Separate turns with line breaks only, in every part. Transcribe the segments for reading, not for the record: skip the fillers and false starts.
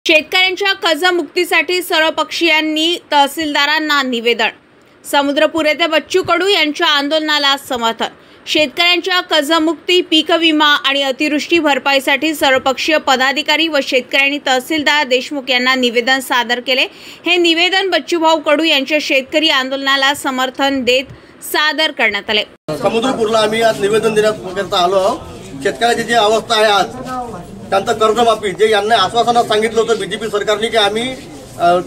शेतकऱ्यांच्या कर्जमुक्तीसाठी सर्वपक्षीयांनी तहसीलदारांना निवेदन। समुद्रपूर येथे बच्चू कडू यांच्या आंदोलनाला समर्थन। शेतकऱ्यांच्या कर्जमुक्ती, पीक विमा आणि अतिवृष्टी भरपाईसाठी सर्वपक्षीय पदाधिकारी व शेतकऱ्यांनी तहसीलदार देशमुख यांना निवेदन सादर केले। हे निवेदन बच्चूभाऊ कडू यांच्या शेतकरी आंदोलनाला समर्थन देत सादर करण्यात आले।
समुद्रपूरला आम्ही आज निवेदन देण्याकरता आलो आहोत। शेतकऱ्याची जी अवस्था आहे आज, त्यांचं कर्जमाफी जे यांना आश्वासनात सांगितलं होतं बीजेपी सरकारने की आम्ही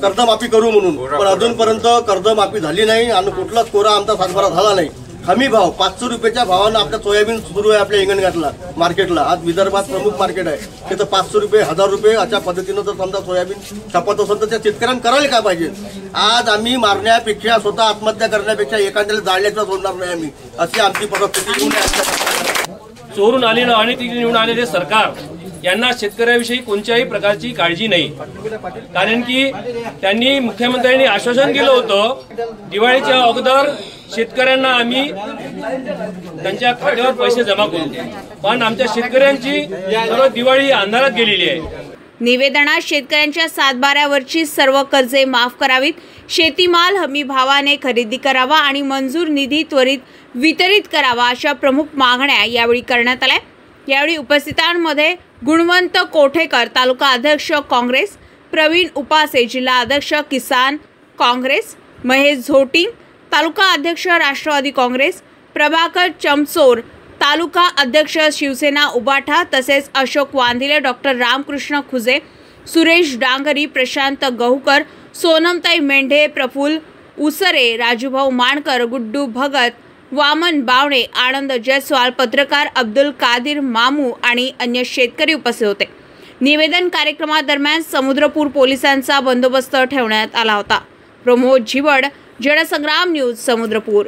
कर्जमाफी करू म्हणून, पण अजूनपर्यंत कर्जमाफी झाली नाही आणि कुठलाच कोरा आमचा सातबारा झाला नाही। हमी भाव 500 रुपयाच्या भावानं आपल्या सोयाबीन सुरू आहे आपल्या हिंगणघाटला मार्केटला। आज विदर्भात प्रमुख मार्केट आहे, तिथं 500 रुपये 1000 रुपये अशा पद्धतीनं जर समजा सोयाबीन छापत असेल तर त्या शेतकऱ्यांना करायला काय पाहिजे। आज आम्ही मारण्यापेक्षा, स्वतः आत्महत्या करण्यापेक्षा एखाद्याला जाळल्याचं सोडणार नाही आम्ही, अशी आमची परिस्थिती।
चोरून आलेलं आणि तिथे निवडून आलेले सरकार यांना शेतकऱ्याविषयी कोणत्याही प्रकारची काळजी नाही। कारण की त्यांनी मुख्यमंत्र्यांनी आश्वासन दिलं होतं दिवाळीच्या अगोदर शेतकऱ्यांना आम्ही त्यांच्या खात्यावर पैसे जमा करू, पण आमच्या शेतकऱ्यांची सर्व दिवाळी अंधारात गेलेली आहे।
निवेदनात शेतकऱ्यांच्या सातबाऱ्यावरची सर्व कर्जे माफ करावीत, शेतीमाल हमी भावाने खरेदी करावा आणि मंजूर निधी त्वरित वितरित करावा अशा प्रमुख मागण्या यावेळी करण्यात आल्या। यावेळी उपस्थितांमध्ये गुणवंत कोठेकर तालुका अध्यक्ष काँग्रेस, प्रवीण उपासे जिल्हा अध्यक्ष किसान काँग्रेस, महेश झोटिंग तालुका अध्यक्ष राष्ट्रवादी काँग्रेस, प्रभाकर चमसोर तालुका अध्यक्ष शिवसेना उबाठा तसेच अशोक वांदिले, डॉक्टर रामकृष्ण खुजे, सुरेश डांगरी, प्रशांत गहुकर, सोनमताई मेंढे, प्रफुल्ल उसरे, राजूभाऊ मानकर, गुड्डू भगत, वामन बावणे, आनंद जयस्वाल, पत्रकार अब्दुल कादिर मामू आणि अन्य शेतकरी उपस्थित होते। निवेदन कार्यक्रमादरम्यान समुद्रपूर पोलिसांचा बंदोबस्त ठेवण्यात आला होता। प्रमोद झिवड, जनसंग्राम न्यूज, समुद्रपूर।